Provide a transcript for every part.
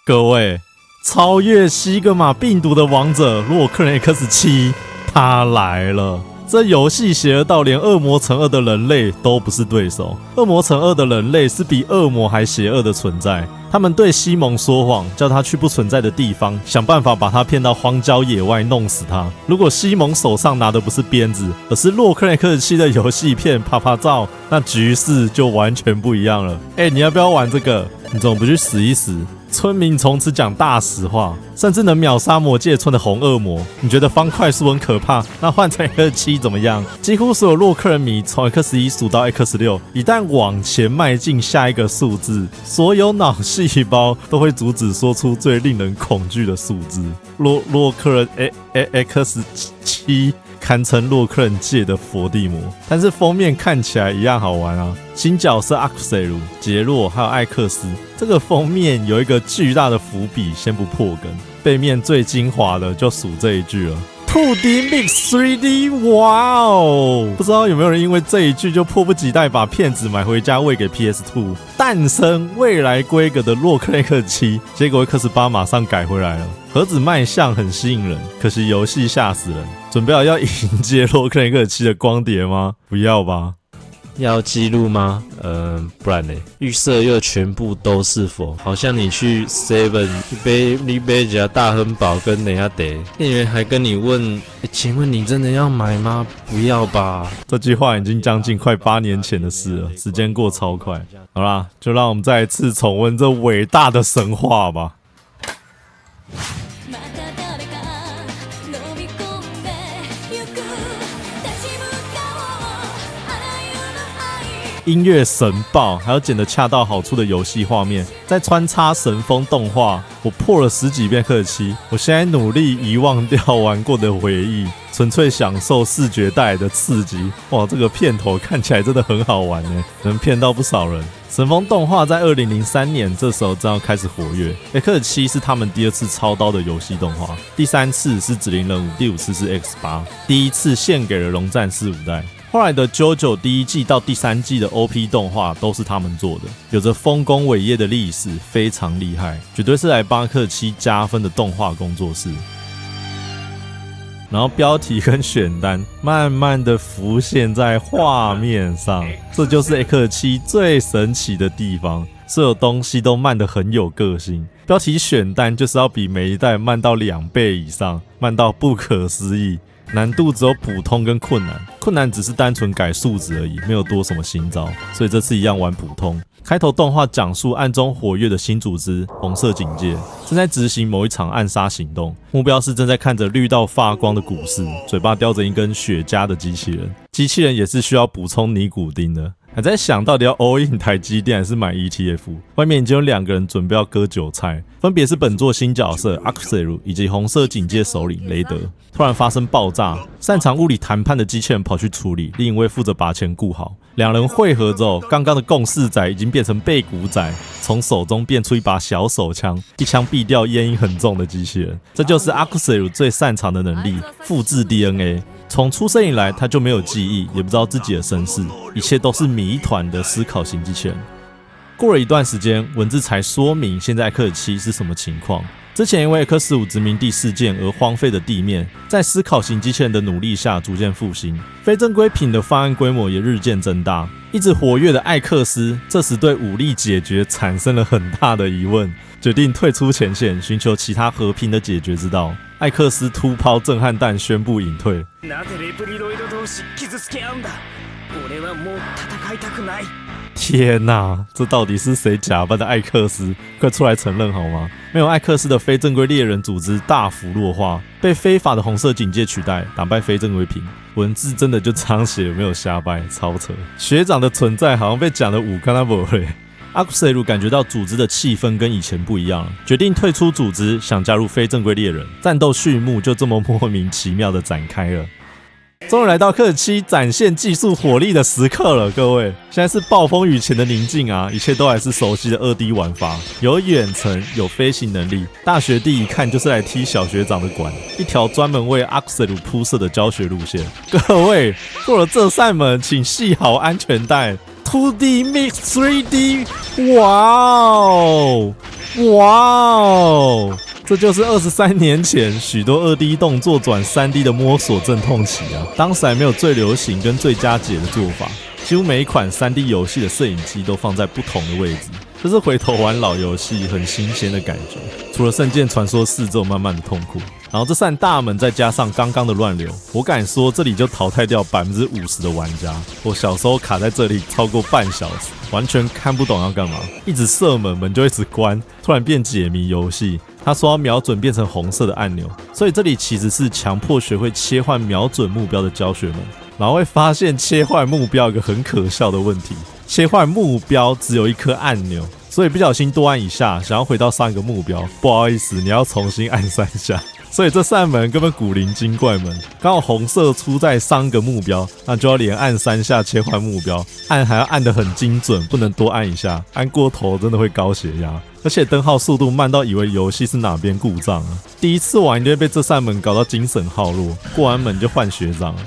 各位，超越西格瑪病毒的王者洛克人 X7， 他來了。這遊戲邪惡到連惡魔城2的人類都不是對手。惡魔城2的人類是比惡魔還邪惡的存在。他們對西蒙說謊，叫他去不存在的地方，想辦法把他騙到荒郊野外弄死他。如果西蒙手上拿的不是鞭子，而是洛克人 X7的遊戲片啪啪照，那局勢就完全不一樣了。你要不要玩這個？你怎麼不去死一死？村民從此講大實話，甚至能秒殺魔界村的紅惡魔。你覺得方塊數很可怕？那換成 X7怎麼樣？幾乎所有洛克人迷從 X1數到 X6，一旦往前邁進下一個數字，所有腦細胞都會阻止說出最令人恐懼的數字。洛克人 X7。堪稱洛克人界的佛地魔，但是封面看起來一樣好玩啊！新角色阿庫塞魯、傑洛還有艾克斯，這個封面有一個巨大的伏筆，先不破梗。背面最精華的就屬這一句了 ：2D Mix 3D， 哇哦！不知道有沒有人因為這一句就迫不及待把片子買回家餵給 PS2， 誕生未來規格的洛克人 X7， 結果 X8 馬上改回來了。盒子賣相很吸引人，可惜遊戲嚇死人。準備好要迎接洛克人 X7的光碟嗎？不要吧。要記錄嗎？不然呢？預設又全部都是否？好像你去 Seven 一杯加大亨堡跟哪家得，店員還跟你問，請問你真的要買嗎？不要吧。這句話已經將近快8年前的事了，時間過超快。好啦，就讓我們再一次重溫這偉大的神話吧。音樂神爆，還有剪得恰到好處的遊戲畫面，再穿插神風動畫，我破了10幾遍X7。我現在努力遺忘掉玩過的回憶，純粹享受視覺帶來的刺激。哇，這個片頭看起來真的很好玩耶，能騙到不少人。神風動畫在2003年這時候正要開始活躍。X7是他們第2次操刀的遊戲動畫，第3次是指令任務，第5次是 X8， 第1次獻給了龍戰士5代。後來的 JoJo 第1季到第3季的 OP 動畫都是他們做的，有着豐功偉業的歷史，非常厲害，絕對是來幫X7加分的動畫工作室。然後標題跟選單慢慢的浮現在畫面上，這就是 X7最神奇的地方，所有東西都慢得很有個性。標題選單就是要比每一代慢到2倍以上，慢到不可思議。難度只有普通跟困難，困難只是單純改數值而已，沒有多什麼新招，所以這次一樣玩普通。開頭動畫講述暗中活躍的新組織紅色警戒正在執行某一場暗殺行動，目標是正在看着綠到發光的股市，嘴巴叼着一根雪茄的機器人。機器人也是需要補充尼古丁的。還在想到底要 all in 台積電還是買 ETF， 外面已經有2個人準備要割韭菜，分別是本作新角色阿庫塞魯以及紅色警戒首領雷德。突然發生爆炸，擅長物理談判的機器人跑去處理，另一位負責把錢顧好。2人匯合之後，剛剛的共事仔已經變成背骨仔，從手中變出一把小手槍，一槍斃掉煙癮很重的機器人。這就是阿庫塞魯最擅長的能力——複製 DNA。從出生以來，他就沒有記憶，也不知道自己的身世，一切都是謎團的思考型機器人。過了一段時間，文字才說明現在X7是什麼情況。之前因為 X5殖民地事件而荒廢的地面，在思考型機器人的努力下逐漸復興，非正規品的犯案規模也日漸增大。一直活躍的艾克斯這時對武力解決產生了很大的疑問，決定退出前線，尋求其他和平的解決之道。艾克斯突拋震撼彈，宣布隱退。天哪，這到底是誰假扮的艾克斯？快出來承認好嗎？沒有艾克斯的非正規獵人組織大幅弱化，被非法的紅色警戒取代，打敗非正規品。文字真的就這樣寫，沒有瞎掰，超扯。學長的存在好像被講了5看他不會。阿庫塞魯感覺到組織的氣氛跟以前不一樣了，決定退出組織，想加入非正規獵人。戰鬥序幕就這麼莫名其妙的展開了。終於來到X7展現技術火力的時刻了，各位，現在是暴風雨前的寧靜啊，一切都還是熟悉的2D 玩法，有遠程，有飛行能力。大學弟一看就是來踢小學長的館，一條專門為阿庫塞魯鋪設的教學路線。各位，過了這扇門，請繫好安全帶。2D Mix 3D， 哇哦！哇哦！這就是23年前許多 2D 動作轉 3D 的摸索陣痛期啊！當時還沒有最流行跟最佳解的做法，幾乎每一款 3D 遊戲的攝影機都放在不同的位置，這是回頭玩老遊戲很新鮮的感覺。除了《聖劍傳說4》這種慢慢的痛苦，然後這扇大門再加上剛剛的亂流，我敢說這裡就淘汰掉50%的玩家。我小時候卡在這裡超過半小時，完全看不懂要幹嘛，一直射門就一直關，突然變解謎遊戲。他說要瞄準變成紅色的按鈕，所以這裡其實是強迫學會切換瞄準目標的教學門。然後會發現切換目標有個很可笑的問題，切換目標只有一顆按鈕，所以不小心多按一下，想要回到上一個目標，不好意思，你要重新按3下。所以這扇門根本古靈精怪門，剛好紅色出在上個目標，那就要連按3下切換目標，按還要按得很精準，不能多按一下，按過頭真的會高血壓。而且燈號速度慢到以為遊戲是哪邊故障啊！第一次玩就會被這扇門搞到精神耗弱，過完門就換學長了。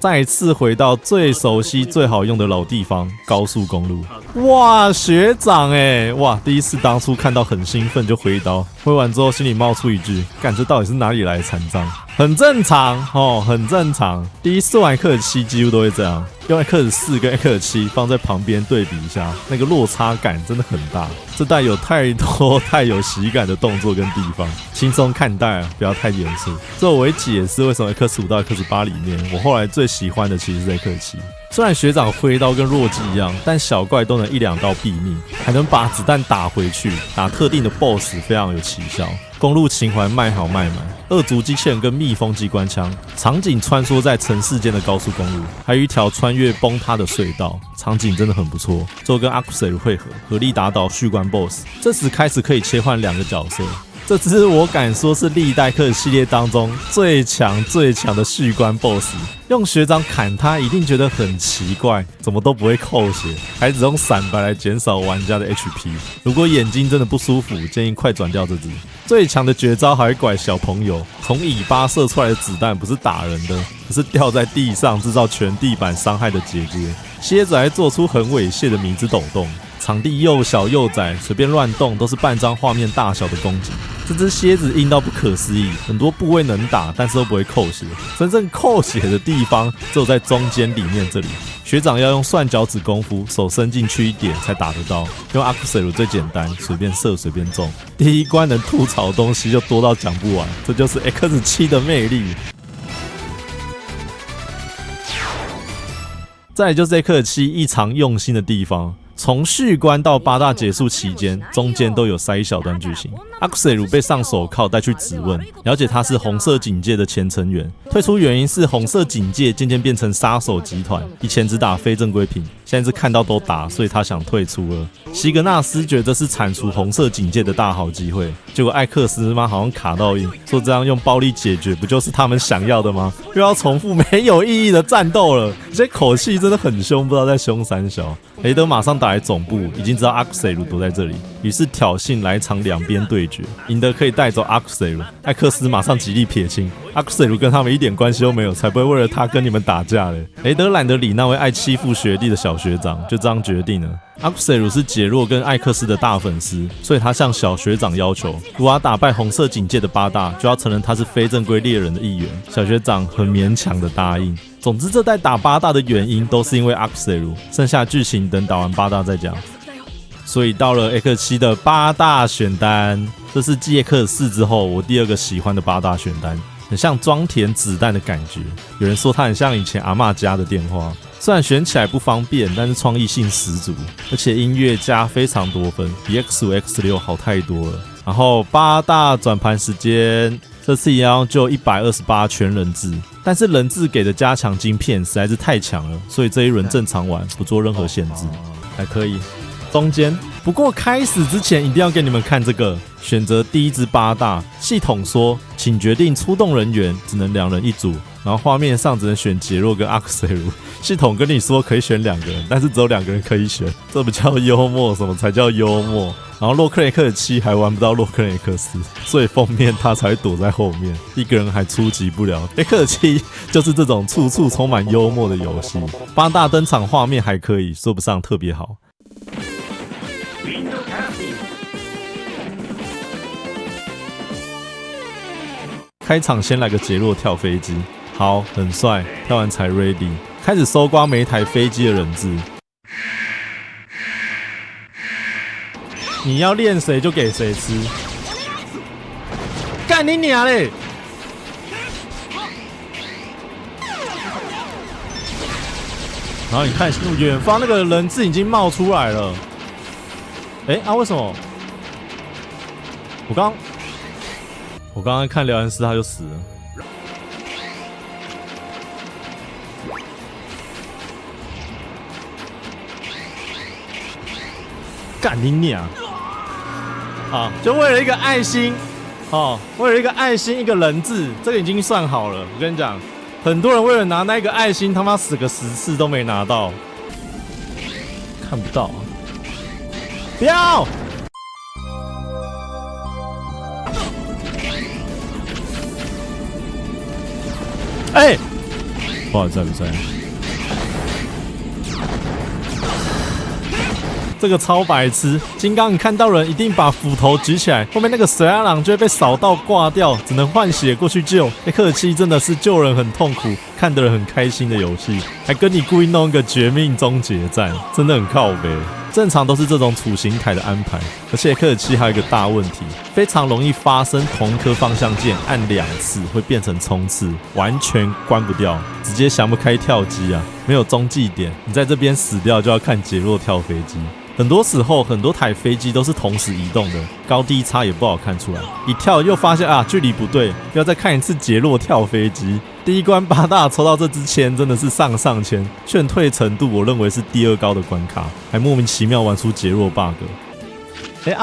再一次回到最熟悉、最好用的老地方——高速公路。哇，學長哇！第一次當初看到很興奮就揮刀，揮完之後心裡冒出一句：幹，這到底是哪裡來的殘障？很正常哦，很正常。第一次玩 X7 幾乎都會這樣，用 X4 跟 X7 放在旁邊對比一下，那個落差感真的很大。這代有太多太有喜感的動作跟地方，輕鬆看待啊，不要太嚴肅。這我會解釋為什麼 X5 到 X8 裡面，我後來最喜歡的其實是 X7。雖然學長揮刀跟弱雞一樣，但小怪都能1-2刀斃命，還能把子彈打回去，打特定的 BOSS 非常有奇效。公路情懷賣好賣滿，2足機器人跟蜜蜂機關槍，場景穿梭在城市間的高速公路，還有一條穿越崩塌的隧道，場景真的很不錯。最後跟 Accusel 會合，合力打倒續關 BOSS， 這時開始可以切換2個角色。這只我敢說是歷代克系列當中最強的續關 BOSS。用學長砍他一定覺得很奇怪，怎麼都不會扣血，還只用閃白來減少玩家的 HP。如果眼睛真的不舒服，建議快轉掉這只。最強的絕招還會拐小朋友，從尾巴射出來的子彈不是打人的，而是掉在地上制造全地板傷害的結界。蠍子還做出很猥褻的迷之抖動。場地又小又窄，隨便亂動都是半張畫面大小的攻擊。這只蠍子硬到不可思議，很多部位能打，但是都不會扣血。真正扣血的地方只有在中間裡面這裡。學長要用蒜腳趾功夫，手伸進去一點才打得到。用 Accusel 最簡單，隨便射隨便中。第一關能吐槽的東西就多到講不完，這就是 X7 的魅力。再來就是 X7 異常用心的地方。從續關到8大結束期間，中間都有塞一小段劇情。Accusel 被上手銬帶去質問，了解他是紅色警戒的前成員。退出原因是紅色警戒漸漸變成殺手集團，以前只打非正規品，現在是看到都打，所以他想退出了。西格納斯覺得這是鏟除紅色警戒的大好機會，結果艾克斯好像卡到陰，說這樣用暴力解決不就是他們想要的嗎？又要重複沒有意義的戰鬥了，這些口氣真的很兇，不知道在兇三小。雷德馬上打來總部，已經知道 Accusel 躲在這裡，於是挑釁來場兩邊對決，贏得可以帶走 Accusel。艾克斯馬上極力撇清 ，Accusel 跟他們一點關係都沒有，才不會為了他跟你們打架嘞。雷德懶得理那位愛欺負學弟的小學長，就這樣決定了。Accusel 是傑洛跟艾克斯的大粉絲，所以他向小學長要求，如果要打敗紅色警戒的8大，就要承認他是非正規獵人的一員。小學長很勉強的答應。總之，這代打8大的原因都是因為 Accusel， 剩下劇情等打完8大再講。所以到了 X7 的8大選單，這是繼 X4 之後我第2個喜歡的8大選單，很像裝填子彈的感覺。有人說它很像以前阿嬷家的電話，雖然選起來不方便，但是創意性十足，而且音樂加非常多分，比 X5、X6 好太多了。然後8大轉盤時間，這次一樣就128全人質，但是人質給的加強晶片實在是太強了，所以這一輪正常玩，不做任何限制，還可以。中間，不過開始之前一定要給你們看這個，選擇第1支8大，系統說請決定出動人員，只能2人一組，然後畫面上只能選傑洛跟 Accusel， 系統跟你說可以選2個人，但是只有2個人可以選，這不叫幽默，什麼才叫幽默？然後洛克雷克7還玩不到洛克雷克4，所以封面他才會躲在後面，一個人還出擊不了。X7就是這種處處充滿幽默的遊戲。8大登場畫面還可以，說不上特別好。開場先來個傑洛跳飛機，好，很帥，跳完才 ready， 開始搜刮每一台飛機的人質。你要練誰就給誰吃，幹你娘嘞！然後你看遠方那個人質已經冒出來了，為什麼？我剛剛看遼安斯他就死了，幹你娘！啊，就為了一個愛心，為了一個愛心，一個人質，這個已經算好了。我跟你講，很多人為了拿那個愛心，他媽死個10次都沒拿到，看不到啊！不要！不好在不在？這個超白痴！金剛，你看到人一定把斧頭舉起來，後面那個水阿郎就會被掃到掛掉，只能換血過去救。克爾七真的是救人很痛苦，看得人很開心的遊戲，還跟你故意弄一個絕命終結戰，真的很靠北。正常都是這種處刑台的安排，而且克爾七還有一個大問題，非常容易發生同一顆方向鍵按2次會變成衝刺，完全關不掉，直接想不開跳機啊，沒有中繼點，你在這邊死掉就要看傑洛跳飛機。很多時候，很多台飛機都是同時移動的，高低差也不好看出來。一跳又發現距離不對，要再看一次傑洛跳飛機。第一關八大抽到這支籤真的是上籤，勸退程度我認為是第2高的關卡，還莫名其妙玩出傑洛 bug。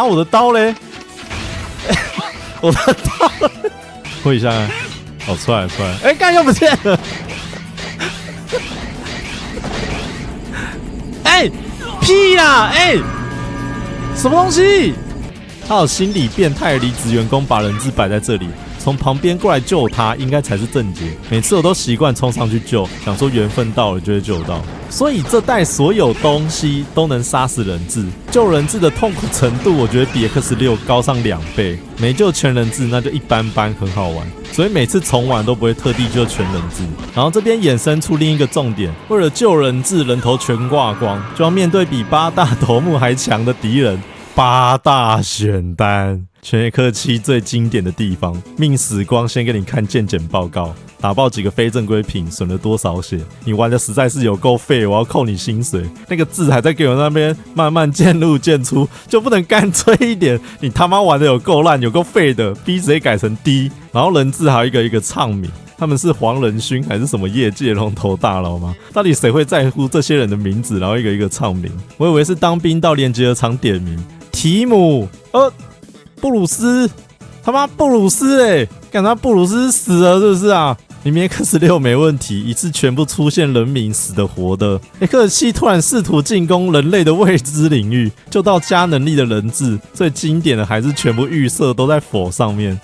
我的刀嘞？我的刀，揮一下，出來！幹又不見了！屁啦！什麼東西？他有心理變態，離職員工把人質擺在這裡，從旁邊過來救他，應該才是正解。每次我都習慣衝上去救，想說緣分到了就會救到。所以這袋所有東西都能殺死人質，救人質的痛苦程度，我覺得比 X6 高上2倍。沒救全人質那就一般般，很好玩。所以每次重玩都不會特地救全人質。然後這邊衍生出另一個重點，為了救人質，人頭全掛光，就要面對比8大頭目還強的敵人。8大選單，全野克七最經典的地方，命死光先給你看健檢報告，打爆幾個非正規品，損了多少血？你玩的實在是有夠廢，我要扣你薪水。那個字還在給我那邊慢慢漸入漸出，就不能乾脆一點？你他媽玩的有夠爛，有夠廢的，逼直接改成 D， 然後人質還有一個一個唱名。他們是黃仁勳還是什麼業界龍頭大佬嗎？到底誰會在乎這些人的名字，然後一個一個唱名？我以為是當兵到連結合場點名。提姆，布魯斯，他媽布魯斯幹他布魯斯死了是不是啊？明明 X6 沒問題，一次全部出現人名死的活的。克爾七突然試圖進攻人類的未知領域，就到加能力的人質，最經典的還是全部預設都在否上面。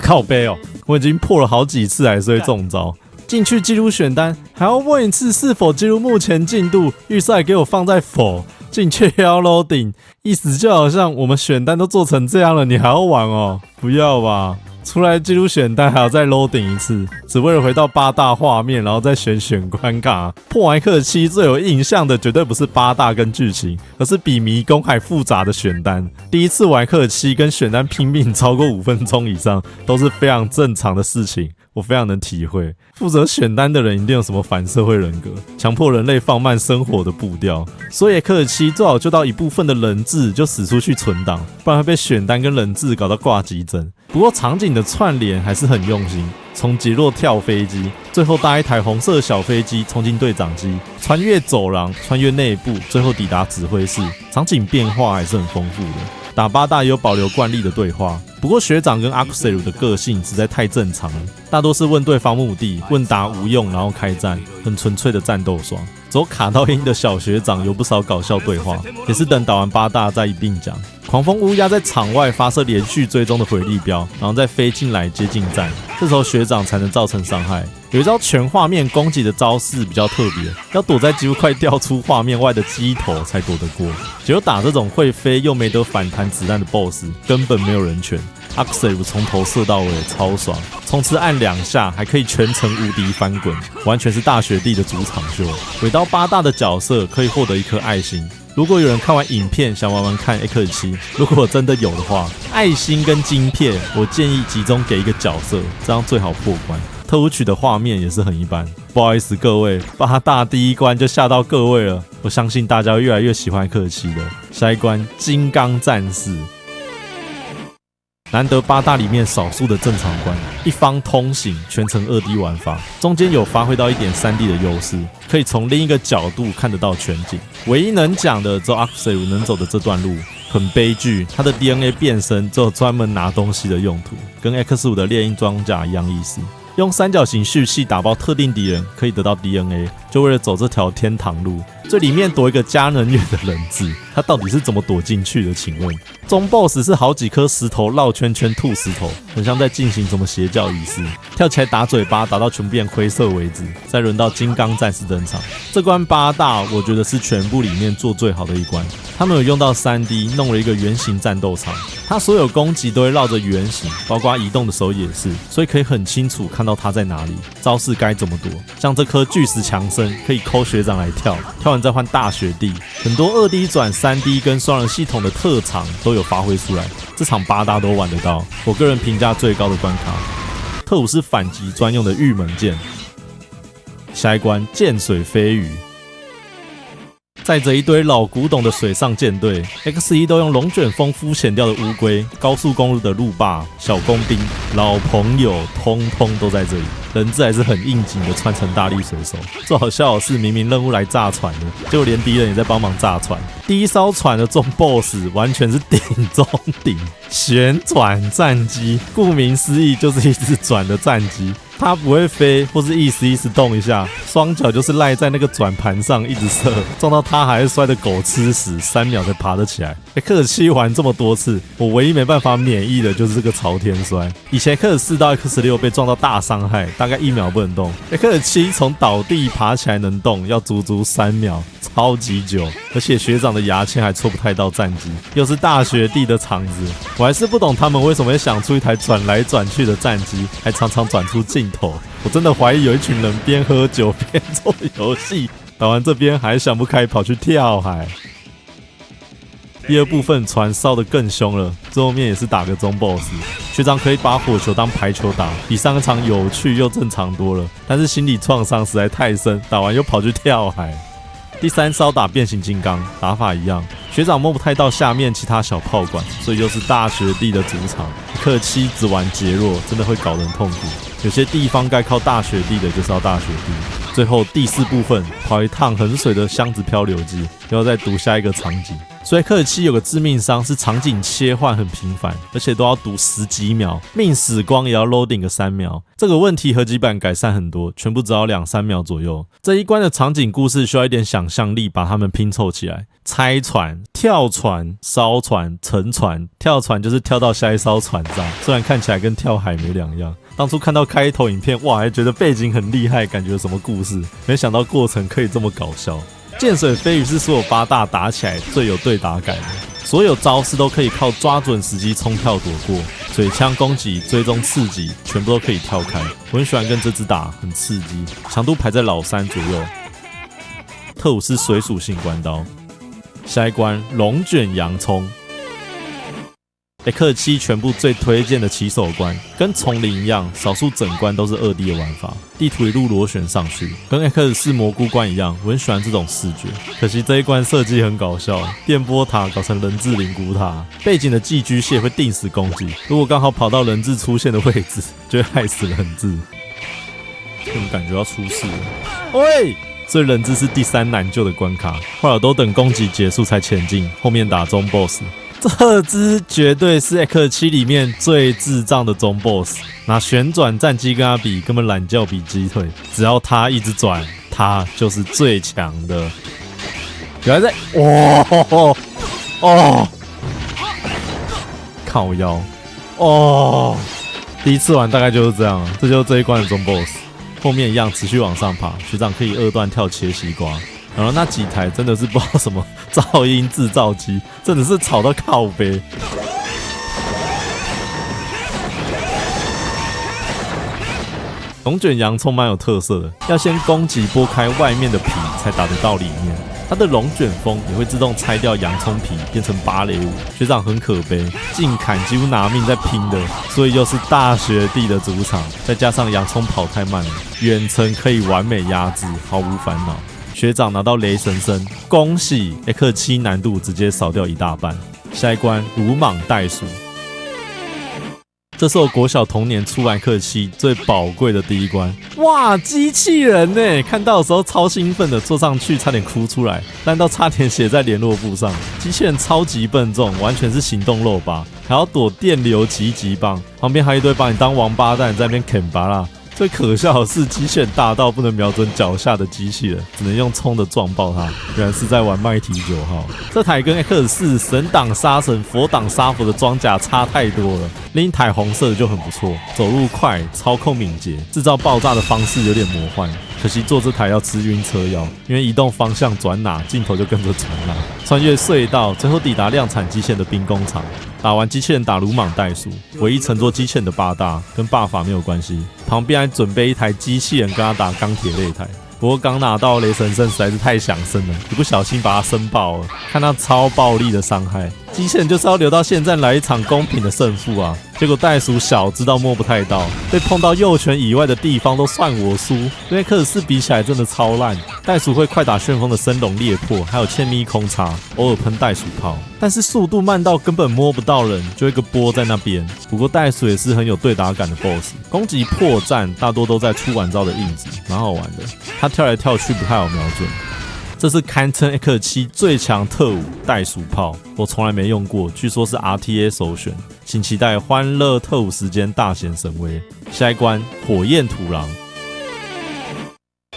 靠北哦，我已經破了好幾次還是會中招。進去記錄選單，還要問一次是否記錄目前進度，預設給我放在否。進去要 loading， 意思就好像我們選單都做成這樣了，你還要玩哦？不要吧！出來記錄選單還要再 loading 一次，只為了回到8大畫面，然後再選關卡。破完克爾七最有印象的絕對不是8大跟劇情，而是比迷宮還複雜的選單。第一次玩克爾七跟選單拼命超過5分鐘以上，都是非常正常的事情。我非常能體會，負責選單的人一定有什麼反社會人格，強迫人類放慢生活的步調。所以克爾七最好就到一部分的人質就使出去存檔，不然會被選單跟人質搞到掛急診。不過場景的串聯還是很用心，從傑洛跳飛機，最後搭一台紅色小飛機衝進對講機，穿越走廊，穿越內部，最後抵達指揮室，場景變化還是很豐富的。打8大也有保留慣例的對話，不過學長跟阿庫塞魯的個性實在太正常了，大多是問對方目的，問答無用，然後開戰，很純粹的戰鬥爽。走卡到音的小學長有不少搞笑對話，也是等打完8大再一併講。狂風烏鴉在場外發射連續追蹤的回力鏢，然後再飛進來接近戰，這時候學長才能造成傷害。有一招全畫面攻擊的招式比較特別，要躲在幾乎快掉出畫面外的機頭才躲得過。只有打這種會飛又沒得反彈子彈的 BOSS，根本沒有人權。Axel 從頭射到尾，超爽！衝刺按2下，還可以全程無敵翻滾，完全是大學弟的主場秀。尾刀8大的角色可以獲得1顆愛心。如果有人看完影片想玩玩看 X7，如果真的有的話，愛心跟晶片，我建議集中給一個角色，這樣最好破關。特務曲的畫面也是很一般，不好意思各位，8大第一關就嚇到各位了。我相信大家會越來越喜歡X7的。下一關金剛戰士。難得8大裡面少數的正常關，一方通行，全程2D 玩法，中間有發揮到一點3D 的優勢，可以從另一個角度看得到全景。唯一能講的只有 Axel 能走的這段路很悲劇，他的 DNA 變身只有專門拿東西的用途，跟 X5 的獵鷹裝甲一樣意思。用三角形蓄氣打爆特定敵人可以得到 DNA， 就為了走這條天堂路。最裡面躲一個加能源的人質，他到底是怎麼躲進去的？請問，中 BOSS 是好幾顆石頭繞圈圈吐石頭，很像在進行什麼邪教儀式。跳起來打嘴巴，打到全部變灰色為止。再輪到金剛戰士登場，這關8大我覺得是全部裡面做最好的一關。他們有用到 3D， 弄了一個圓形戰鬥場，他所有攻擊都會繞着圓形，包括移動的時候也是，所以可以很清楚看到他在哪裡，招式該怎麼躲。像這顆巨石強森可以摳學長來跳，跳完再換大學弟。很多 2D 轉 3D 跟雙人系統的特長都有發揮出來，這場8大都玩得到。我個人評價最高的關卡，特務是反擊專用的玉門劍。下一關劍水飛魚。載着一堆老古董的水上艦隊 ，X1 都用龍捲風敷衍掉的烏龜，高速公路的路霸、小工兵、老朋友，通通都在這裡。人質還是很應景的穿成大力水手。最好笑的是，明明任務來炸船的，結果連敵人也在幫忙炸船。第一艘船的中 BOSS 完全是頂中頂，旋轉戰機，顧名思義就是一直轉的戰機。它不會飛，或是意思動一下，雙腳就是賴在那個轉盤上一直射，撞到它還是摔得狗吃屎，3秒才爬得起來。X7玩這麼多次，我唯一沒辦法免疫的就是這個朝天摔。以前 X4到 X6被撞到大傷害，大概1秒不能動。X7從倒地爬起來能動，要足足3秒，超級久。而且學長的牙籤還戳不太到戰機，又是大學弟的場子，我還是不懂他們為什麼會想出一台轉來轉去的戰機，還常常轉出鏡頭。我真的懷疑有一群人邊喝酒邊做遊戲，打完這邊還想不開跑去跳海。第二部分船燒得更兇了，最後面也是打個中 BOSS， 學長可以把火球當排球打，比上一場有趣又正常多了，但是心理創傷實在太深，打完又跑去跳海。第3艘打變形金剛，打法一樣，學長摸不太到下面其他小炮管，所以又是大學弟的主場。X7只玩杰若，真的會搞人痛苦。有些地方該靠大學弟的，就是要大學弟。最後第4部分，跑一趟橫水的箱子漂流記，又要再讀下一個場景。所以X7有個致命傷是場景切換很頻繁，而且都要讀10幾秒，命死光也要 loading 個3秒。這個問題合集版改善很多，全部只要2-3秒左右。這一關的場景故事需要一點想象力，把它們拼湊起來。拆船、跳船、燒船、沉船。跳船就是跳到下一艘船上，雖然看起來跟跳海沒兩樣。當初看到開頭影片，哇，還覺得背景很厲害，感覺有什麼故事，沒想到過程可以這麼搞笑。劍水飛魚是所有8大打起來最有對打感的，所有招式都可以靠抓準時機衝跳躲過，水槍攻擊、追蹤刺擊，全部都可以跳開。我很喜歡跟這只打，很刺激，強度排在老3左右。特務是水屬性關刀。下一關龍捲洋蔥。X7全部最推薦的起手關，跟叢林一樣，少數整關都是2D 的玩法，地圖一路螺旋上去，跟 X4蘑菇關一樣，我很喜歡這種視覺。可惜這一關設計很搞笑，電波塔搞成人質靈骨塔，背景的寄居蟹會定時攻擊，如果剛好跑到人質出現的位置，就會害死人質。這種感覺要出事了，喂！所以人質是第3難救的關卡，後來都等攻擊結束才前進，後面打中 BOSS。這隻絕對是 X7 裡面最智障的中 BOSS， 拿旋轉戰機跟他比，根本懶覺比雞腿。只要他一直轉，他就是最強的。原來在哦，靠腰哦，第一次玩大概就是這樣，這就是這一關的中 BOSS。後面一樣持續往上爬，學長可以2段跳切西瓜。然後那幾台真的是不知道什麼噪音製造機，真的是吵到靠北。龍捲洋蔥蠻有特色的，要先攻擊剝開外面的皮才打得到裡面。它的龍捲風也會自動拆掉洋蔥皮，變成芭蕾舞。學長很可悲，近砍幾乎拿命在拼的，所以又是大學弟的主場，再加上洋蔥跑太慢了，遠程可以完美壓制，毫無煩惱。學長拿到雷神森，恭喜 X7 難度直接少掉一大半。下一關魯莽袋鼠。這是我國小童年出完X7最寶貴的第一關，哇，機器人呢！看到的時候超興奮的，坐上去差點哭出來，爛到差點寫在聯絡簿上。機器人超級笨重，完全是行動肉靶，還要躲電流擊擊棒，旁邊還有一堆把你當王八蛋在那邊啃拔啦。最可笑的是，機器人大到不能瞄準腳下的機器人，只能用衝的撞爆它。原來是在玩麥提9號。這台跟 X4神擋殺神、佛擋殺佛的裝甲差太多了。另一台紅色的就很不錯，走路快，操控敏捷，制造爆炸的方式有點魔幻。可惜做這台要吃暈車藥，因為移動方向轉哪，鏡頭就跟着轉哪。穿越隧道，最後抵達量產機械的兵工廠。打完機器人打魯莽袋鼠，唯一乘坐機器人的八大跟霸法沒有關係，旁邊還準備一台機器人跟他打鋼鐵擂台。不過剛拿到雷神森實在是太想生了，一不小心把他生爆了，看他超暴力的傷害。機器人就是要留到現在來一場公平的勝負啊！結果袋鼠小知道摸不太到，被碰到右拳以外的地方都算我輸。跟X4比起來真的超爛，袋鼠會快打旋風的升龍裂破，還有欠咪空插，偶爾噴袋鼠炮，但是速度慢到根本摸不到人，就一個波在那邊。不過袋鼠也是很有對打感的 BOSS， 攻擊破綻大多都在出完招的印子，蠻好玩的。他跳來跳去不太好瞄準。這是堪稱 X7 最強特務袋鼠炮，我從來沒用過，據說是 RTA 首選，請期待歡樂特務時間大顯神威。下一關火焰土狼，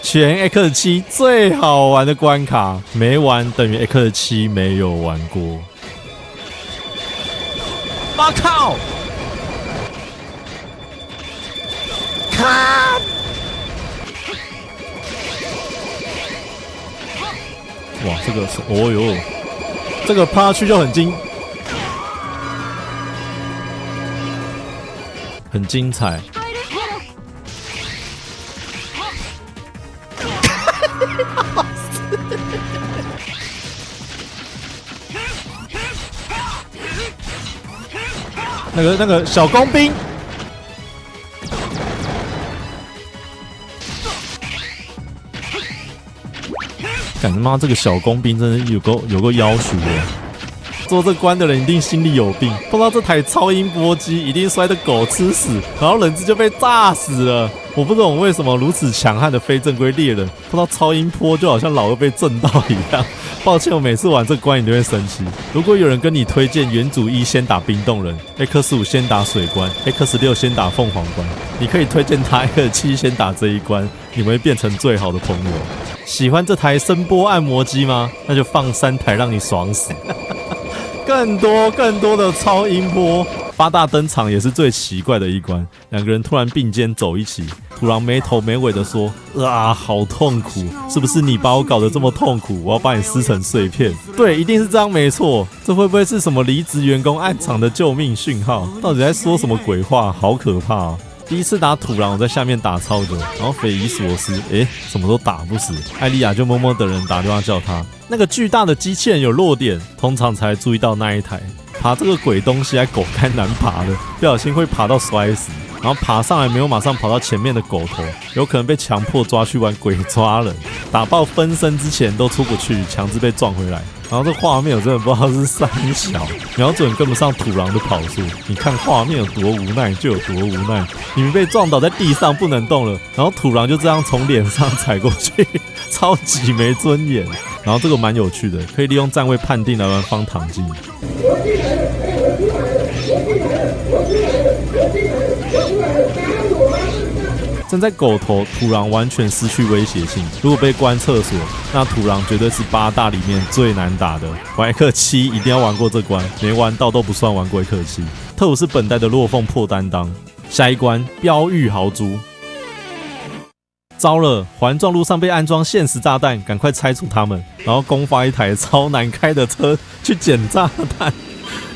全 X7 最好玩的關卡，沒玩等於 X7 沒有玩過。我靠！看！哇，這個是，哦呦，這個趴下去就很精彩。那個小工兵。幹他媽！這個小工兵真的有夠夭壽的。做這關的人一定心裡有病，碰到這台超音波機一定摔得狗吃屎，然後人質就被炸死了。我不懂為什麼如此強悍的非正規獵人碰到超音波就好像老二被震到一樣。抱歉，我每次玩這關你都會生氣。如果有人跟你推薦元祖1先打冰凍人， X5 先打水關， X6 先打鳳凰關，你可以推薦他 X7 先打這一關，你們會變成最好的朋友。喜歡這台聲波按摩機嗎？那就放3台讓你爽死。更多的超音波。八大登場也是最奇怪的一關，兩個人突然並肩走一起，土狼沒頭沒尾的說：“啊，好痛苦，是不是你把我搞得這麼痛苦？我要把你撕成碎片。”對，一定是這樣，沒錯。這會不會是什麼離職員工暗藏的救命訊號？到底在說什麼鬼話？好可怕啊！第一次打土狼，我在下面打超久，然後匪夷所思，什麼都打不死。艾莉亞就默默等人打電話叫他。那個巨大的機器人有弱點，通常才注意到那一台。爬這個鬼東西還狗該難爬的，不小心會爬到摔死。然後爬上來沒有馬上跑到前面的狗頭，有可能被強迫抓去玩鬼抓人。打爆分身之前都出不去，強制被撞回來。然後這畫面我真的不知道是三小，瞄準跟不上土狼的跑速。你看畫面有多無奈就有多無奈。你們被撞倒在地上不能動了，然後土狼就這樣從臉上踩過去，超級沒尊嚴。然後這個蠻有趣的，可以利用站位判定來玩方糖機。站在狗頭，土狼完全失去威脅性。如果被關廁所，那土狼絕對是八大裡面最難打的。玩X7一定要玩過這關，沒玩到都不算玩過X7。特務是本代的落鳳破擔當。下一關，標玉豪豬。糟了，環狀路上被安裝限時炸彈，趕快拆除它們，然後公發一台超難開的車去撿炸彈。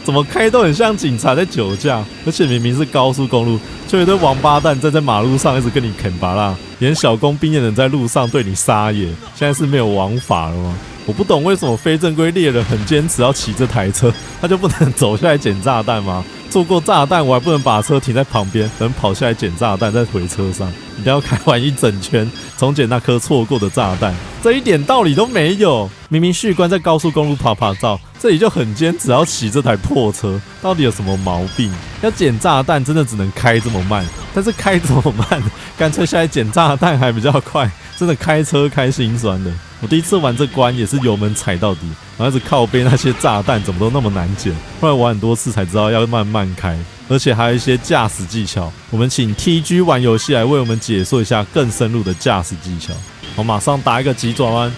怎麼開都很像警察在酒駕，而且明明是高速公路，就有一堆王八蛋站在馬路上一直跟你啃芭樂，連小工兵也能在路上對你撒野。現在是沒有王法了嗎？我不懂為什麼非正規獵人很堅持要騎這台車，他就不能走下來撿炸彈嗎？做過炸彈，我還不能把車停在旁邊，等跑下來撿炸彈再回車上？一定要開完一整圈，重撿那顆錯過的炸彈，這一點道理都沒有。明明旭官在高速公路趴趴照，這裡就很堅持要騎這台破車，到底有什麼毛病？要撿炸彈真的只能開這麼慢，但是開這麼慢，乾脆下來撿炸彈還比較快。真的開車開心酸的。我第一次玩這關也是油門踩到底，然後一直靠背那些炸彈怎麼都那麼難撿。後來玩很多次才知道要慢慢開，而且還有一些駕駛技巧。我們請 TG 玩遊戲來為我們解說一下更深入的駕駛技巧。我馬上打一個急轉彎，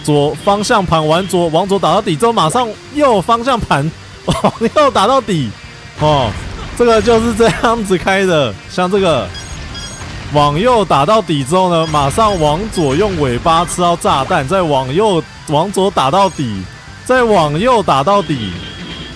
左方向盤往左打到底之後，馬上右方向盤往右打到底。哦，這個就是這樣子開的，像這個。往右打到底之後呢，馬上往左用尾巴吃到炸彈，再往左打到底，再往右打到底，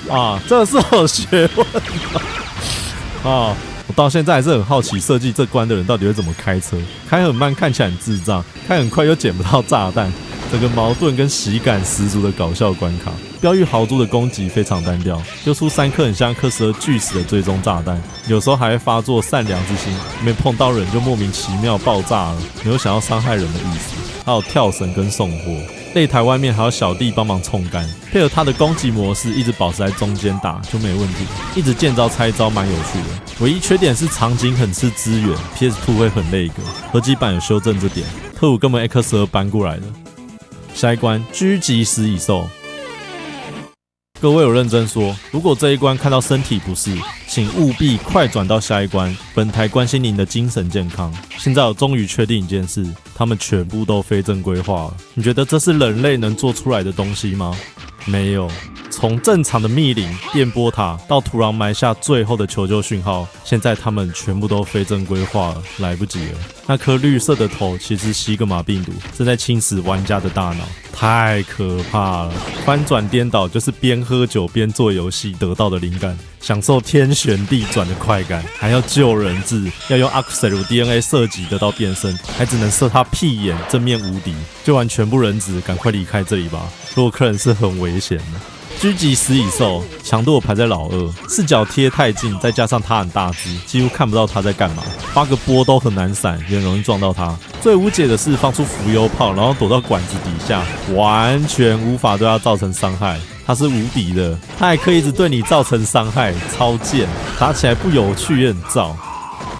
啊，這是有學問的啊！我到現在還是很好奇，設計這關的人到底會怎麼開車？開很慢看起來很智障，開很快又撿不到炸彈，整個矛盾跟喜感十足的搞笑關卡。標玉豪豬的攻擊非常單調，丟出3顆很像克什尔巨石的追蹤炸彈，有時候還會發作善良之心，沒碰到人就莫名其妙爆炸了，沒有想要傷害人的意思。還有跳繩跟送貨，擂台外面還有小弟幫忙衝桿，配合他的攻擊模式，一直保持在中間打就沒問題，一直見招拆招蠻有趣的。唯一缺點是場景很吃資源 ，PS2 會很累格，合集版有修正這點。特務根本 X2 搬過來的。下一關狙擊食蟻獸。各位有認真說，如果這一關看到身體不適，請務必快轉到下一關。本台關心您的精神健康。現在我終於確定一件事，他們全部都非正規化了。你覺得這是人類能做出來的東西嗎？沒有。從正常的密林、電波塔到土壤埋下最後的求救訊號，現在他們全部都非正規化了，來不及了。那顆綠色的頭其實西格瑪病毒正在侵蝕玩家的大腦，太可怕了。翻轉顛倒就是邊喝酒邊做遊戲得到的靈感，享受天旋地轉的快感，還要救人質，要用阿克塞魯 DNA 射擊得到變身，還只能射他屁眼，正面無敵。救完全部人質，趕快離開這裡吧，洛克人是很危險的。狙擊食蟻獸強度我排在老2，視角貼太近，再加上它很大只，幾乎看不到它在幹嘛。發個波都很難閃，也很容易撞到它。最無解的是放出浮游炮，然後躲到管子底下，完全無法對它造成傷害。它是無敵的，它還可以一直對你造成傷害，超賤，打起來不有趣也很燥。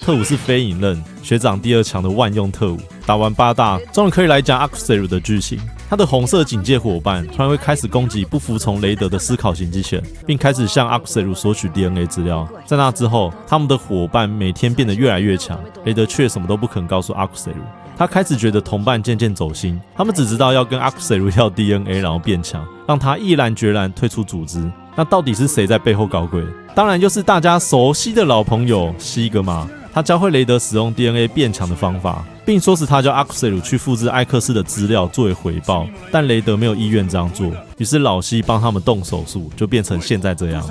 特務是飛影刃，學長第2強的萬用特務。打完8大，終於可以來講阿克塞魯的劇情。他的紅色警戒夥伴突然會開始攻擊不服從雷德的思考型機器人，並開始向阿克塞魯索取 DNA 資料。在那之後，他們的夥伴每天變得越來越強，雷德卻什麼都不肯告訴阿克塞魯。他開始覺得同伴漸漸走心，他們只知道要跟阿克塞魯要 DNA， 然後變強，讓他毅然決然退出組織。那到底是誰在背後搞鬼？當然就是大家熟悉的老朋友西格瑪。他教會雷德使用 DNA 變強的方法，並說是他叫阿克塞魯去複製艾克斯的資料作為回報，但雷德沒有意願這樣做，於是老西幫他們動手術，就變成現在這樣。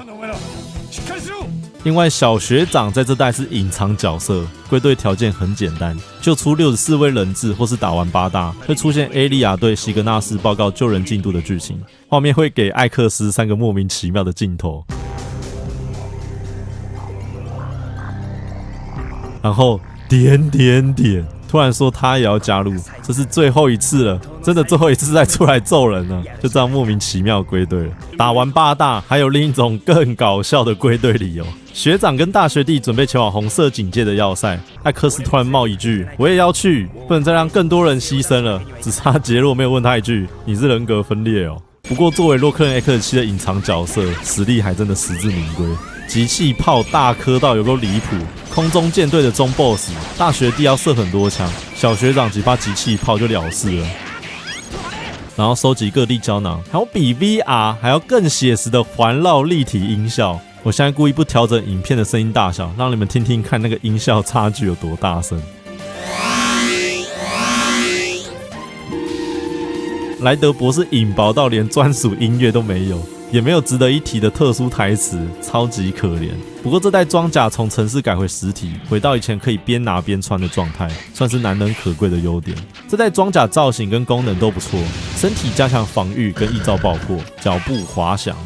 另外，小學長在這代是隱藏角色，歸隊條件很簡單，救出64位人質或是打完8大，會出現 A 利亞對西格納斯報告救人進度的劇情，畫面會給艾克斯3個莫名其妙的鏡頭。然後點，突然說他也要加入，這是最後一次了，真的最後一次再出來揍人了，就這樣莫名其妙歸隊了。打完8大，還有另一種更搞笑的歸隊理由。學長跟大學弟準備前往紅色警戒的要塞，艾克斯突然冒一句：“我也要去，不能再讓更多人犧牲了。”只差傑洛沒有問他一句：“你是人格分裂哦？”不過作為洛克人 X7 的隱藏角色，實力還真的實至名歸。集氣炮大顆到有夠離譜，空中艦隊的中 boss， 大學弟要射很多槍，小學長幾發集氣炮就了事了。然後收集各地膠囊，還有比 VR 還要更寫實的環繞立體音效。我現在故意不調整影片的聲音大小，讓你們聽聽看那個音效差距有多大聲。萊德博士引爆到連專屬音樂都沒有。也沒有值得一提的特殊台詞，超級可憐。不過這代裝甲從程式改回實體，回到以前可以邊拿邊穿的狀態，算是難能可貴的優點。這代裝甲造型跟功能都不錯，身體加強防禦跟易遭爆破，腳部滑翔，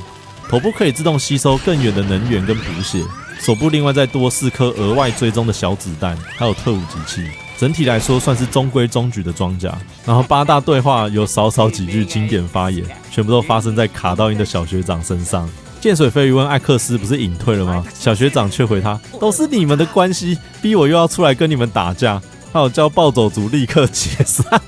頭部可以自動吸收更遠的能源跟補血，手部另外再多4顆額外追蹤的小子彈，還有特務機器。整體來說算是中規中矩的裝甲。然後8大對話有少幾句經典發言，全部都發生在卡到陰的小學長身上。劍水飛魚問艾克斯不是隱退了嗎？小學長卻回他，都是你們的關係，逼我又要出來跟你們打架，還有叫暴走族立刻解散。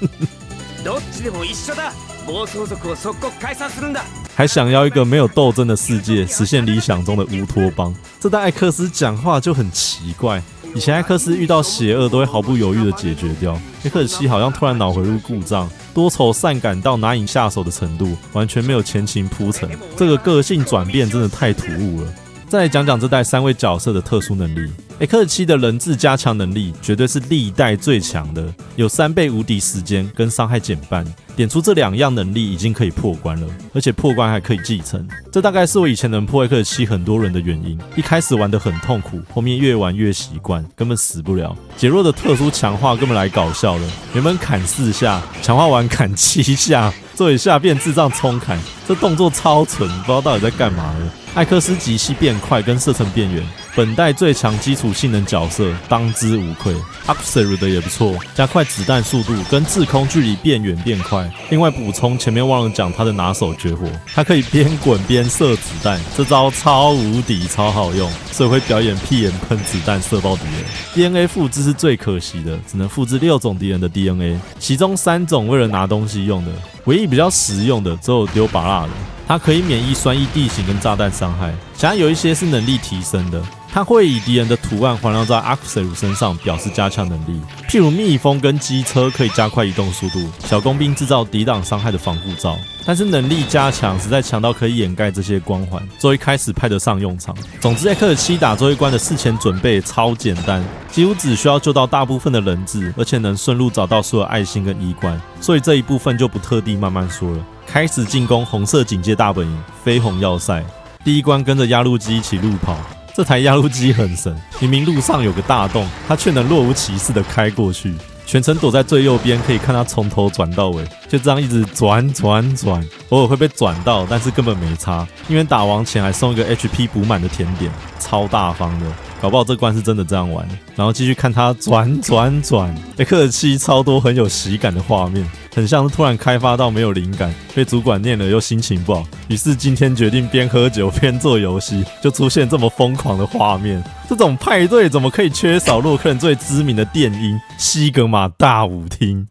還想要一個沒有鬥爭的世界，實現理想中的烏托邦。這代艾克斯講話就很奇怪，以前艾克斯遇到邪惡都會毫不猶豫的解決掉，X7好像突然腦回路故障，多愁善感到難以下手的程度，完全沒有前情鋪陳，這個個性轉變真的太突兀了。再來講講這代3位角色的特殊能力。X7的人質加強能力絕對是歷代最強的，有3倍無敵時間跟傷害減半，點出這2樣能力已經可以破關了，而且破關還可以繼承。這大概是我以前能破 X7很多人的原因。一開始玩得很痛苦，後面越玩越習慣，根本死不了。傑若的特殊強化根本來搞笑了，原本砍4下，強化完砍7下，最后一下變智障衝砍，這動作超蠢，不知道到底在幹嘛了。艾克斯击息變快跟射程變遠，本代最強基礎性能角色當之無愧。Akseru 的也不錯，加快子彈速度跟制空距離變遠變快。另外補充前面忘了講他的拿手絕活，他可以邊滾邊射子彈，這招超無敵超好用，所以會表演屁眼噴子彈射爆敵人。DNA 複製是最可惜的，只能複製6種敵人的 DNA， 其中3種為了拿東西用的，唯一比較實用的只有丟拔蠟的。它可以免疫酸液地形跟炸彈傷害，其他有一些是能力提升的。它會以敌人的圖案環繞在 Akseru 身上，表示加強能力。譬如蜜蜂跟機車可以加快移動速度，小工兵制造抵擋傷害的防護罩。但是能力加強實在強到可以掩蓋這些光環，所以開始派得上用場。總之 X7 打最後一關的事前準備超簡單，幾乎只需要救到大部分的人質，而且能順路找到所有愛心跟衣冠，所以這一部分就不特地慢慢說了。開始進攻紅色警戒大本營緋紅要塞，第一關跟着壓路機一起路跑。這台壓路機很神，明明路上有個大洞，它卻能若無其事的開過去。全程躲在最右邊，可以看它從頭轉到尾，就這樣一直轉，偶爾會被轉到，但是根本沒差，因為打王前還送一個 HP 補滿的甜點，超大方的。搞不好這關是真的這樣玩，然後繼續看它轉，X7超多很有喜感的畫面，很像是突然開發到沒有靈感，被主管念了又心情不好，於是今天決定邊喝酒邊做遊戲，就出現這麼瘋狂的畫面。這種派對怎麼可以缺少洛克人最知名的電音西格瑪大舞廳？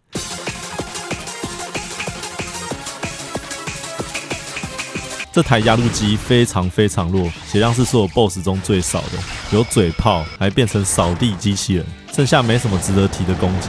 這台壓路機非常弱，血量是所有 BOSS 中最少的，有嘴炮，還變成掃地機器人，剩下沒什麼值得提的攻擊。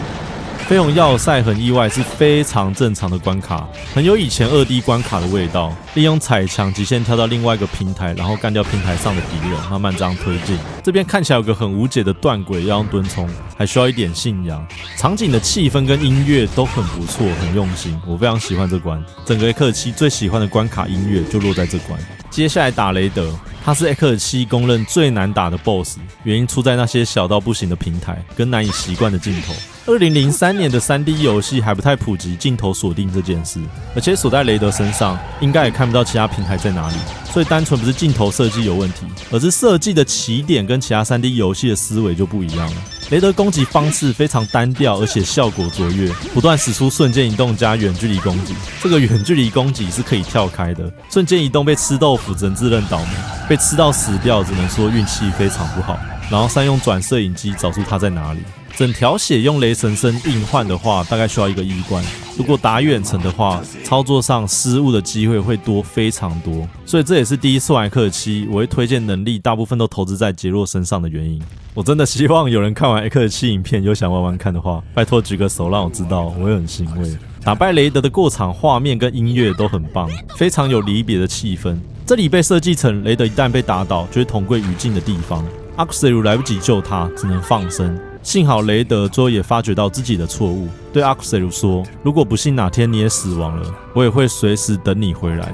緋紅要塞很意外是非常正常的關卡，很有以前2D 關卡的味道，利用踩牆極限跳到另外一個平台，然後幹掉平台上的敵人，慢慢這樣推進。這邊看起來有個很無解的斷軌要用蹲衝，還需要一點信仰。場景的氣氛跟音樂都很不錯，很用心，我非常喜歡這關。整個 X7 最喜歡的關卡音樂就落在這關。接下來打雷德，他是 X7 公認最難打的 BOSS， 原因出在那些小到不行的平台跟難以習慣的鏡頭。2003年的 3D 遊戲還不太普及鏡頭鎖定這件事，而且鎖在雷德身上，應該也看不到其他平台在哪裡，所以單純不是鏡頭設計有問題，而是設計的起點跟其他 3D 遊戲的思維就不一樣了。雷德攻擊方式非常單調，而且效果卓越，不斷使出瞬間移動加遠距離攻擊。這個遠距離攻擊是可以跳開的，瞬間移動被吃豆腐只能自認倒霉，被吃到死掉只能說運氣非常不好。然後善用轉攝影機找出它在哪裡。整條血用雷神身硬換的話，大概需要1個衣冠。如果打遠程的話，操作上失誤的機會會多非常多。所以這也是第一次玩X7，我會推薦能力大部分都投資在傑洛身上的原因。我真的希望有人看完X7影片有想玩玩看的話，拜託舉個手讓我知道，我會很欣慰。打敗雷德的過場畫面跟音樂都很棒，非常有離別的氣氛。這裡被設計成雷德一旦被打倒，就會同歸於盡的地方。Akseru 來不及救他，只能放生。幸好雷德最後也發覺到自己的錯誤，對 Akseru 說：“如果不幸哪天你也死亡了，我也會隨時等你回來。”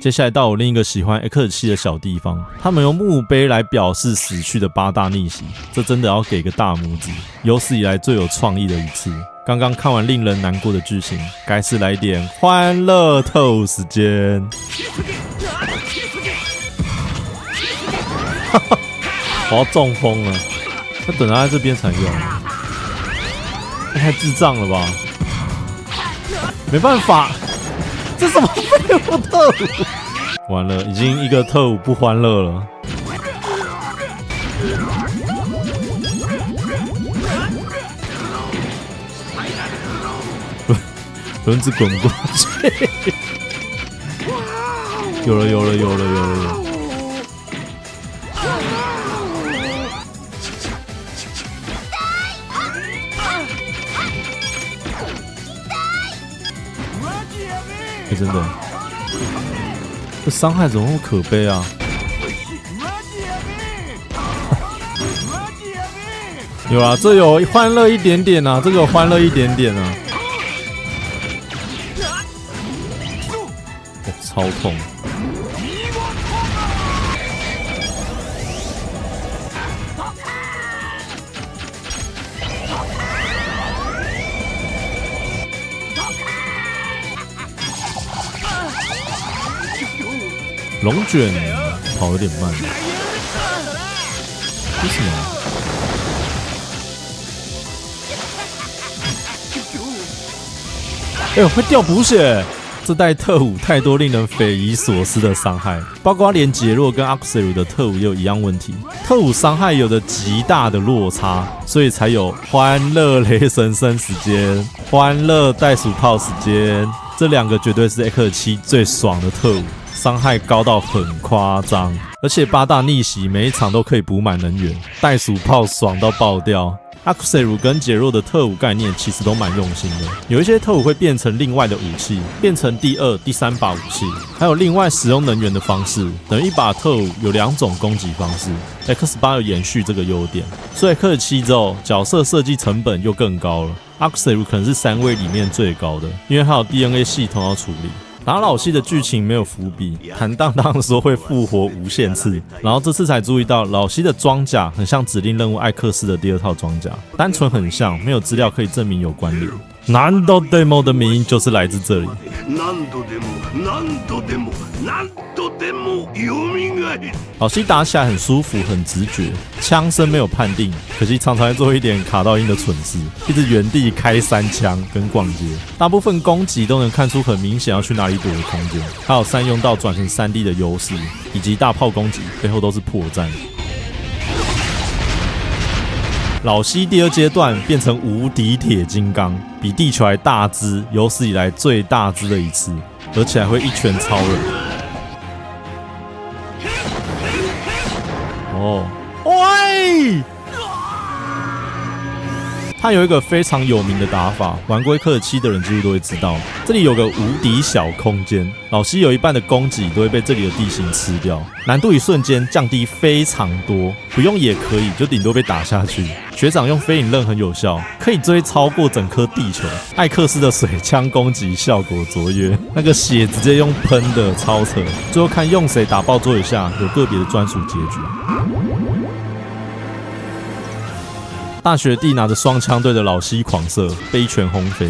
接下來到我另一個喜歡 X7的小地方，他們用墓碑來表示死去的八大逆襲，這真的要給個大拇指，有史以來最有創意的一次。剛剛看完令人難過的劇情，該是來點歡樂特務時間。我要中風了，要等他在這邊才用，太智障了吧？沒辦法，這什麼廢物特務？完了，已經一個特務不歡樂了。輪子滾過去，有了。真的，這傷害怎麼那麼可悲啊？有啊，這有歡樂一點點啊，這個有歡樂一點點啊。哦，超痛！龙卷跑有點慢，為什麼？哎呦，會掉補血！這代特務太多令人匪夷所思的傷害，包括連傑洛跟阿克塞魯的特務也有一樣問題，特務傷害有着極大的落差，所以才有歡樂雷神生時間、歡樂袋鼠炮時間，這兩個絕對是 X7最爽的特務。傷害高到很誇張，而且八大逆襲每一場都可以補滿能源，袋鼠炮爽到爆掉。阿克塞魯跟傑洛的特務概念其實都蠻用心的，有一些特務會變成另外的武器，變成第二、第三把武器，還有另外使用能源的方式，等於一把特務有2種攻擊方式。X8有延續這個優點，所以X7之後角色設計成本又更高了。阿克塞魯可能是3位裡面最高的，因為還有 DNA 系統要處理。打老西的劇情沒有伏筆，坦蕩蕩說會復活無限次，然後這次才注意到老西的裝甲很像指令任務艾克斯的第2套裝甲，單純很像，沒有資料可以證明有關聯。難度 demo 的名就是來自這裡。老西打起來很舒服，很直覺，槍聲沒有判定，可惜常常會做一點卡到音的蠢事，一直原地開3槍跟逛街，大部分攻擊都能看出很明顯要去哪裡躲的空間，還有善用到轉成3D 的優勢，以及大炮攻擊背後都是破綻。老西第2階段變成無敵鐵金剛，比地球還大只，有史以來最大只的一次，而且還會一拳超人。哦，喂！他有一個非常有名的打法，玩過X7的人幾乎都會知道。這裡有個無敵小空間，老西有一半的攻擊都會被這裡的地形吃掉，難度一瞬間降低非常多，不用也可以，就頂多被打下去。學長用飛影刃很有效，可以追超過整顆地球。艾克斯的水槍攻擊效果卓越，那個血直接用噴的，超扯。最後看用誰打爆桌一下，有個別的專屬結局。大學弟拿着雙槍對着老西狂射，被一拳轟飛。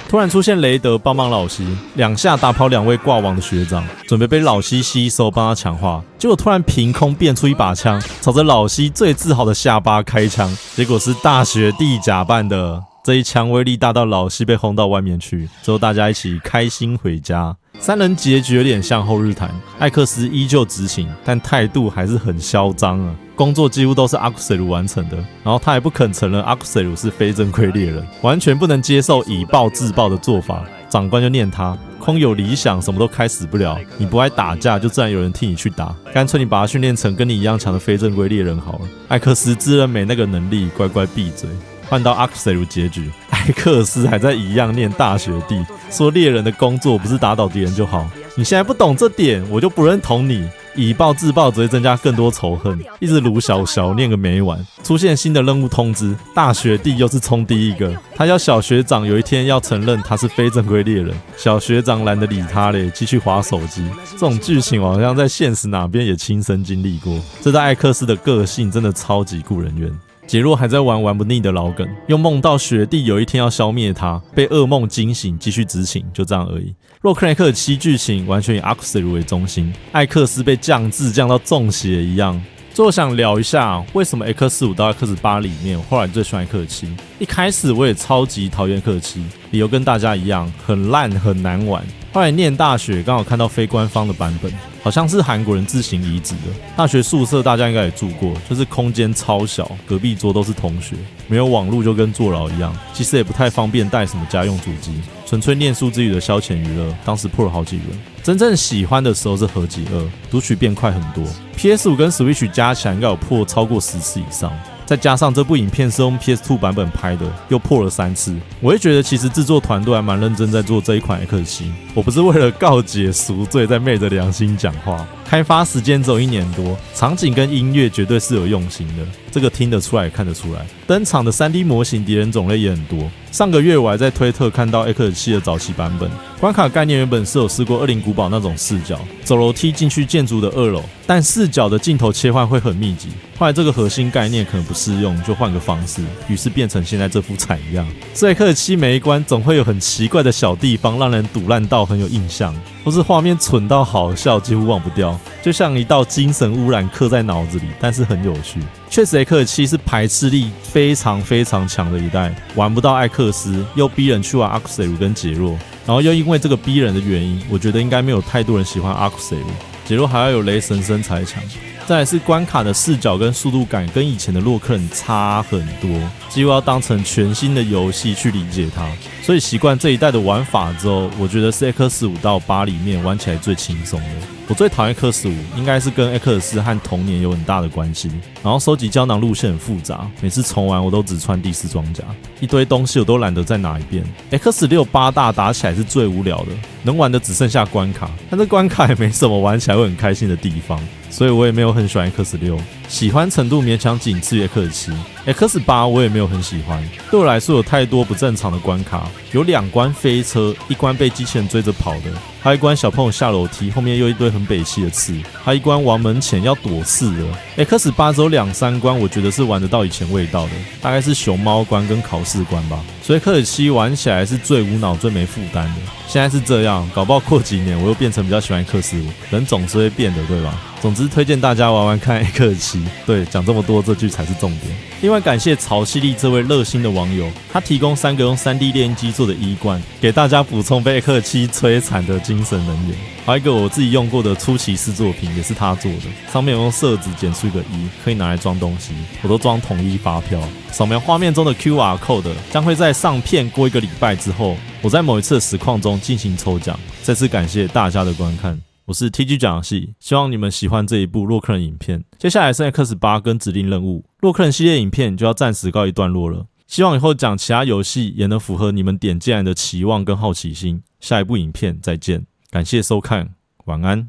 突然出現雷德幫忙老西，2下打跑2位掛網的學長，準備被老西吸收幫他強化。結果突然憑空變出一把槍，朝着老西最自豪的下巴開槍，結果是大學弟假扮的。這一槍威力大到老西被轟到外面去，之後大家一起開心回家。3人結局有點像後日談，艾克斯依舊執勤，但態度還是很囂張啊。工作幾乎都是阿克塞魯完成的，然後他也不肯承認阿克塞魯是非正規獵人，完全不能接受以暴制暴的做法。長官就念他空有理想，什麼都開始不了。你不愛打架，就自然有人替你去打。乾脆你把他訓練成跟你一樣強的非正規獵人好了。艾克斯自認沒那個能力，乖乖閉嘴。換到阿克塞魯結局，艾克斯還在一樣念大學弟，說獵人的工作不是打倒敵人就好。你現在不懂這點，我就不認同你。以暴制暴只會增加更多仇恨，一直盧小念個沒完。出現新的任務通知，大學弟又是衝第一個，他要小學長有一天要承認他是非正規獵人，小學長懶得理他嘞，繼續滑手機。這種劇情我好像在現實哪邊也親身經歷過，這代艾克斯的個性真的超級顧人怨。傑洛還在玩不膩的老梗，又夢到學弟有一天要消滅他，被噩夢驚醒，繼續執勤，就這樣而已。洛克人克7劇情完全以阿克塞魯為中心，艾克斯被降智降到中邪一樣。最後想聊一下，為什麼 X5 到 X8 裡面，後來最喜歡 X7。一開始我也超級討厭 X7，理由跟大家一樣，很爛很難玩。後來念大學，剛好看到非官方的版本，好像是韓國人自行移植的。大學宿舍大家應該也住過，就是空間超小，隔壁桌都是同學，沒有網絡就跟坐牢一樣。其實也不太方便帶什麼家用主機，純粹念書之餘的消遣娛樂。當時破了好幾輪，真正喜歡的時候是合集2，讀取變快很多。PS5 跟 Switch 加起來應該有破超過10次以上。再加上這部影片是用 PS2 版本拍的，又破了3次。我會覺得其實製作團隊還蠻認真在做這一款 X7。我不是為了告解贖罪，在昧着良心講話。開發時間只有1年多，場景跟音樂絕對是有用心的，這個聽得出來也看得出來。登場的 3D 模型敵人種類也很多。上個月我還在推特看到 X7 的早期版本，關卡概念原本是有試過惡靈古堡那種視角，走樓梯進去建築的2樓，但視角的鏡頭切換會很密集。後來這個核心概念可能不適用，就換個方式，於是變成現在這副慘樣。所以 X7 每一關總會有很奇怪的小地方，讓人賭爛到很有印象，或是畫面蠢到好笑，幾乎忘不掉，就像一道精神污染刻在腦子裡，但是很有趣。確實 X7 是排斥力非常非常強的一代，玩不到艾克斯，又逼人去玩阿克塞魯跟傑洛，然後又因為這個逼人的原因，我覺得應該沒有太多人喜歡阿克塞魯，傑洛還要有雷神身材強。再來是關卡的視角跟速度感跟以前的洛克人差很多，幾乎要當成全新的遊戲去理解它。所以習慣這一代的玩法之後，我覺得是 X5 到8裡面玩起來最輕鬆的。我最討厭 X5 應該是跟 X4 和童年有很大的關係，然後收集膠囊路線很複雜，每次重玩我都只穿第4裝甲，一堆東西我都懶得再拿一遍。X6 8大打起來是最無聊的，能玩的只剩下關卡，但這關卡也沒什麼玩起來會很開心的地方，所以我也沒有很喜歡 X6， 喜歡程度勉強僅次於 X7。X8 我也沒有很喜歡，對我來說有太多不正常的關卡，有2關飛車，1關被機器人追着跑的，還有1關小朋友下樓梯，後面又一堆很北七的刺，還有1關王門前要躲刺的。X8 只有2-3關，我覺得是玩得到以前味道的，大概是熊貓關跟考試關吧。所以X7玩起來是最無腦、最沒負擔的。現在是這樣，搞不好過幾年我又變成比較喜歡X5，人總是會變的，對吧？總之推薦大家玩玩看 X7。對，講這麼多，這句才是重點。另外感謝曹西利這位熱心的網友，他提供3個用 3D 列印機做的衣冠，給大家補充被 X7摧殘的精神能源。還有一個我自己用過的初期式作品，也是他做的，上面有用色紙剪出一個1，可以拿來裝東西，我都裝統一發票。掃描畫面中的 QR code 將會在上片過1個禮拜之後，我在某一次的實況中進行抽獎。再次感謝大家的觀看，我是 TG 講遊戲，希望你們喜歡這一部洛克人影片。接下來是 X8 跟指令任務，洛克人系列影片就要暫時告一段落了。希望以後講其他遊戲也能符合你們點進來的期望跟好奇心。下一部影片再見，感謝收看，晚安。